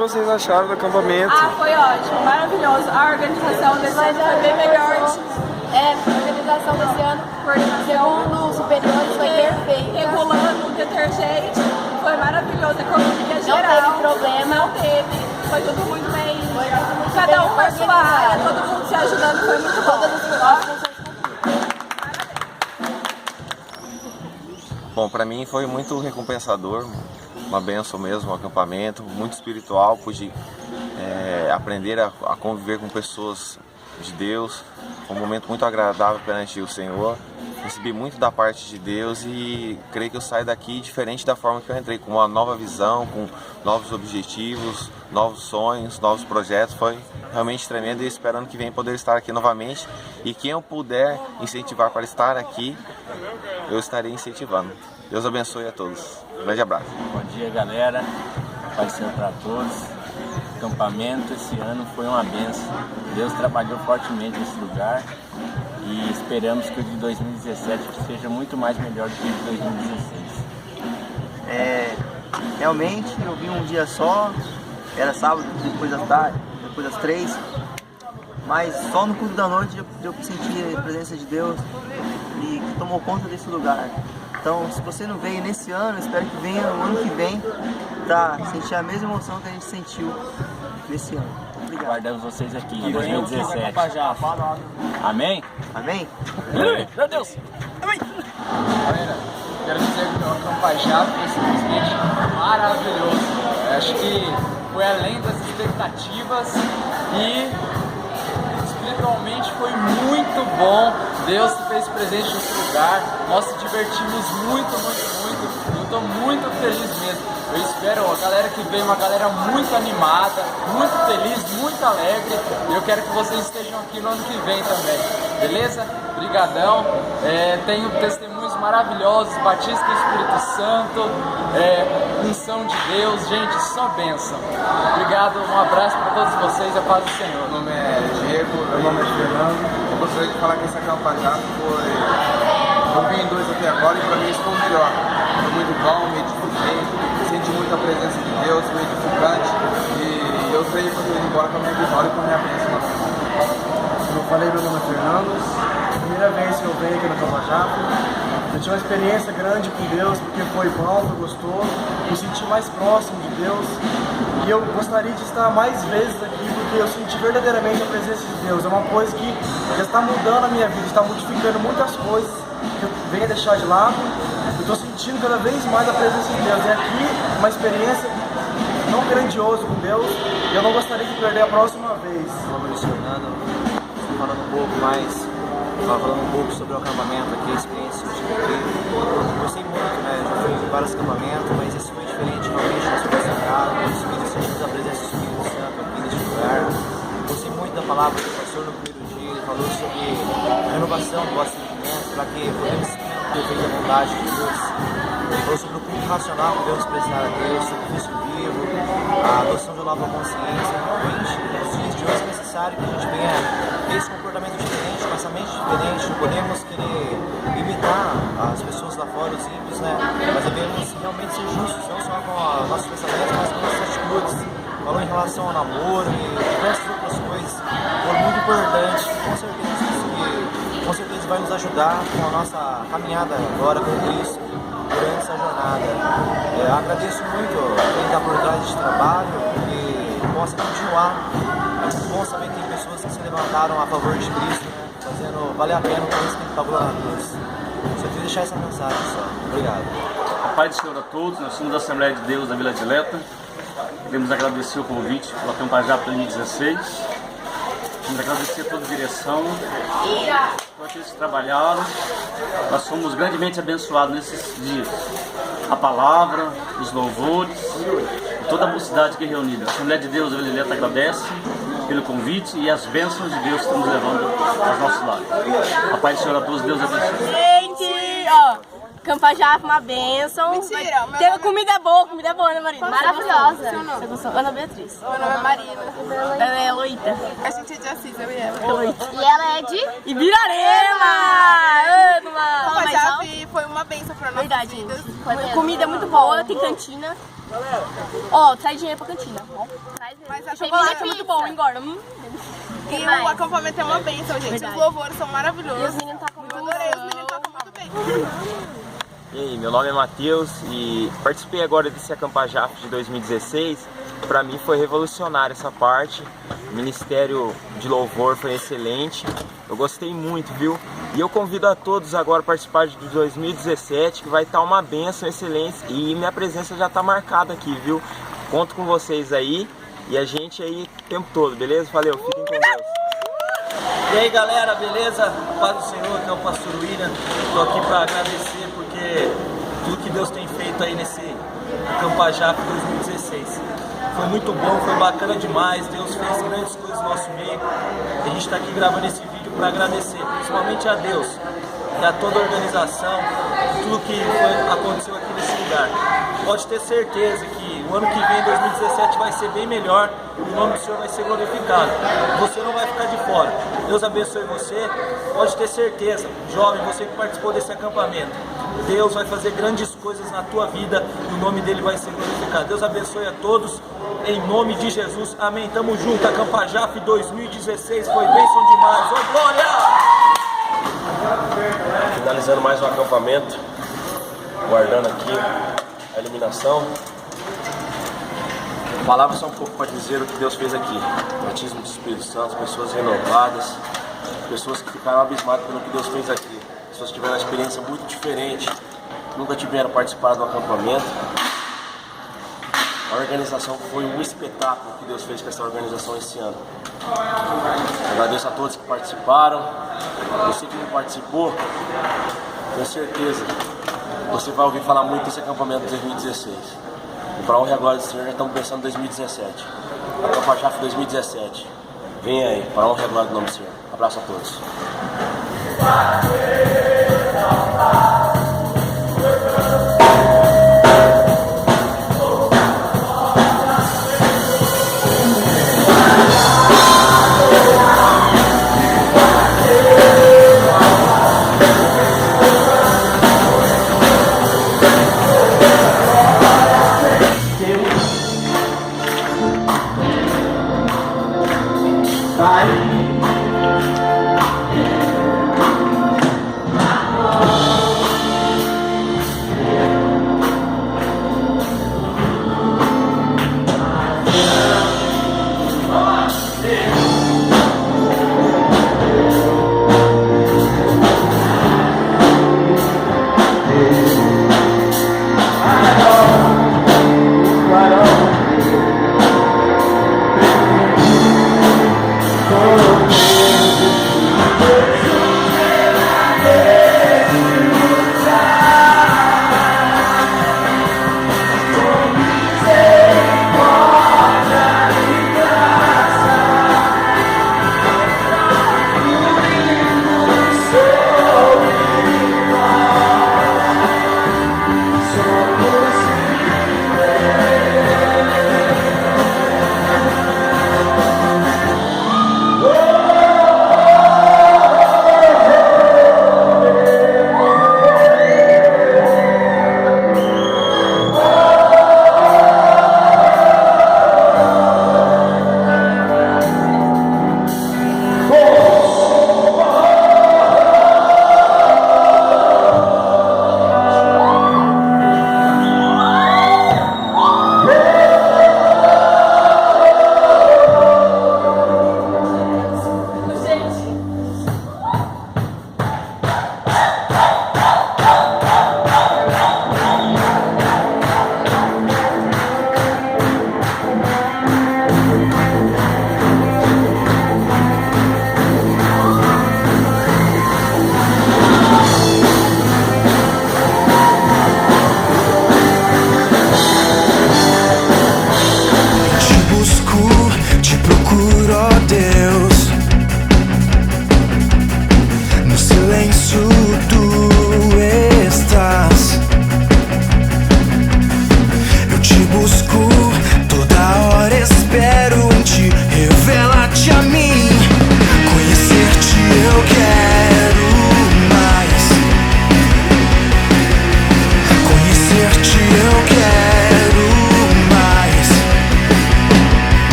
vocês acharam do acampamento? Ah, foi ótimo, maravilhoso. A organização desse ano foi bem melhor. A organização desse ano, segundo os superiores, foi perfeita. Regulando o detergente, foi maravilhoso. A economia geral. Não teve problema. Não teve. Foi tudo muito bem. Cada um na sua área, todo mundo se ajudando, foi muito bom. Todas as funções. Bom, para mim foi muito recompensador, uma benção mesmo, um acampamento, muito espiritual, pude aprender a conviver com pessoas de Deus, foi um momento muito agradável perante o Senhor, recebi muito da parte de Deus e creio que eu saio daqui diferente da forma que eu entrei, com uma nova visão, com novos objetivos, novos sonhos, novos projetos, foi realmente tremendo e esperando que venha poder estar aqui novamente e quem eu puder incentivar para estar aqui, eu estarei incentivando. Deus abençoe a todos. Um grande abraço. Bom dia, galera. Paz do Senhor para todos. O acampamento esse ano foi uma benção. Deus trabalhou fortemente nesse lugar e esperamos que o de 2017 seja muito mais melhor do que o de 2016. Realmente, eu vim um dia só, era sábado, depois das tarde, depois das 3, mas só no culto da noite eu senti a presença de Deus e que tomou conta desse lugar. Então, se você não veio nesse ano, eu espero que venha no ano que vem para sentir a mesma emoção que a gente sentiu nesse ano. Obrigado. Guardamos vocês aqui em 2017. Amém? Amém? Meu Deus! Amém! Galera, quero dizer que o Acampajá foi simplesmente maravilhoso. Eu acho que foi além das expectativas e espiritualmente foi muito bom. Deus se fez presente nesse lugar. Nós se divertimos muito. Eu estou muito feliz mesmo. Eu espero a galera que veio, uma galera muito animada, muito feliz, muito alegre. E eu quero que vocês estejam aqui no ano que vem também. Beleza? Brigadão. Tenho testemunhos maravilhosos, batismo do Espírito Santo, unção de Deus, gente, só bênção. Obrigado, um abraço para todos vocês, a paz do Senhor. Meu nome é Diego, meu nome é Fernando. Eu gostaria de falar que esse acampamento foi... Eu vim em 2 até agora e para mim isso foi o melhor. Foi muito bom, me edifiquei, senti muita presença de Deus, foi edificante e eu creio que eu vou embora com a minha vitória e com a minha bênção. Como eu falei, meu nome é Fernando. Primeira vez que eu venho aqui no Acampajá. Eu tive uma experiência grande com Deus, porque foi bom, foi gostoso, me senti mais próximo de Deus e eu gostaria de estar mais vezes aqui, porque eu senti verdadeiramente a presença de Deus. É uma coisa que já está mudando a minha vida, está modificando muitas coisas que eu venho a deixar de lado. Eu estou sentindo cada vez mais a presença de Deus. E aqui, uma experiência não grandiosa com Deus, e eu não gostaria de perder a próxima vez. Meu nome é Fernando, estou falando um pouco mais. Estava falando um pouco sobre o acampamento aqui, a experiência que eu tive aqui. Gostei muito, né? Já fui em vários acampamentos, mas esse foi diferente, realmente, nós fomos concentrados, sentimos a presença do Espírito Santo aqui neste lugar. Gostei muito da palavra do pastor no primeiro dia, ele falou sobre a renovação do vosso sentimento, para que podemos viver a vontade de Deus. Ele falou sobre o culto racional que devemos prestar a Deus, sobre o sacrifício vivo, a adoção de uma nova consciência. Realmente, nos dias de hoje é necessário que a gente venha ter esse comportamento diferente, com essa mente diferente. Não podemos querer imitar as pessoas lá fora, os ímpios, né? Mas devemos realmente ser justos, não só com os nossos pensamentos, mas com as nossas atitudes. Falou em relação ao namoro e diversas outras coisas. Foi muito importante, com certeza vai nos ajudar com a nossa caminhada agora com Cristo durante essa jornada. Eu agradeço muito quem está por trás deste trabalho e possa continuar. É muito bom saber que tem pessoas que se levantaram a favor de Cristo, né? Fazendo valer a pena o que ele pagou lá na cruz. Só queria deixar essa mensagem só. Obrigado. A paz do Senhor a todos, nós somos da Assembleia de Deus da Vila Dileta. Queremos agradecer o convite pelo Acampajá 2016. Queremos agradecer a toda a direção, por aqueles que trabalharam. Nós fomos grandemente abençoados nesses dias. A palavra, os louvores, toda a mocidade que é reunida. A Assembleia de Deus da Vila Dileta agradece pelo convite e as bênçãos de Deus que estamos levando aos nossos lares. A paz do Senhor a todos, Deus abençoe. Gente, ó, Acampajá foi uma bênção. Mentira, Teve comida boa, né, Marina? Maravilhosa. Você gostou? Ana Beatriz. Meu nome é Marina. Ela é Loita. A gente é de Assis, eu e ela. Loita. E ela é de Ibirarema! Acampajá foi uma uma bênção pra nossas Verdade, vidas. gente. Comida é muito boa, tem cantina. Ó, traz dinheiro pra cantina. Mas a Chocolate é muito bom, engorda. E o acampamento é uma bênção, gente. Verdade. Os louvores são E maravilhosos. os meninos tacam Eu adorei, os meninos tocam muito bem. E aí, meu nome é Matheus e participei agora desse Acampajaf de 2016. Para mim foi revolucionário essa parte, o Ministério de Louvor foi excelente, eu gostei muito, viu? E eu convido a todos agora a participar de 2017, que vai estar uma bênção, excelência, e minha presença já está marcada aqui, viu? Conto com vocês aí e a gente aí o tempo todo, beleza? Valeu, fiquem com Deus. E aí galera, beleza? Paz do Senhor, aqui é o Pastor William. Estou aqui para agradecer porque tudo que Deus tem feito aí nesse Acampajaf 2016. Foi muito bom, foi bacana demais, Deus fez grandes coisas no nosso meio. E a gente está aqui gravando esse vídeo para agradecer, principalmente a Deus e a toda a organização, tudo que aconteceu aqui nesse lugar. Pode ter certeza que o ano que vem, 2017, vai ser bem melhor e o nome do Senhor vai ser glorificado. Você não vai ficar de fora. Deus abençoe você. Pode ter certeza, jovem, você que participou desse acampamento, Deus vai fazer grandes coisas na tua vida e o nome dele vai ser glorificado. Deus abençoe a todos, em nome de Jesus. Amém. Tamo junto. Acampajaf 2016 foi bênção demais. Ô glória! Finalizando mais um acampamento, guardando aqui a iluminação. Palavras são um pouco para dizer o que Deus fez aqui. Batismo do Espírito Santo, pessoas renovadas, pessoas que ficaram abismadas pelo que Deus fez aqui. Pessoas que tiveram uma experiência muito diferente, nunca tiveram participado do acampamento. A organização foi um espetáculo que Deus fez com essa organização esse ano. Agradeço a todos que participaram. Você que não participou, tenho certeza, você vai ouvir falar muito desse acampamento de 2016. E para a honra e a glória do Senhor, já estamos pensando em 2017. Acampajaf 2017. Venha aí, para a honra e a glória do nome do Senhor. Abraço a todos.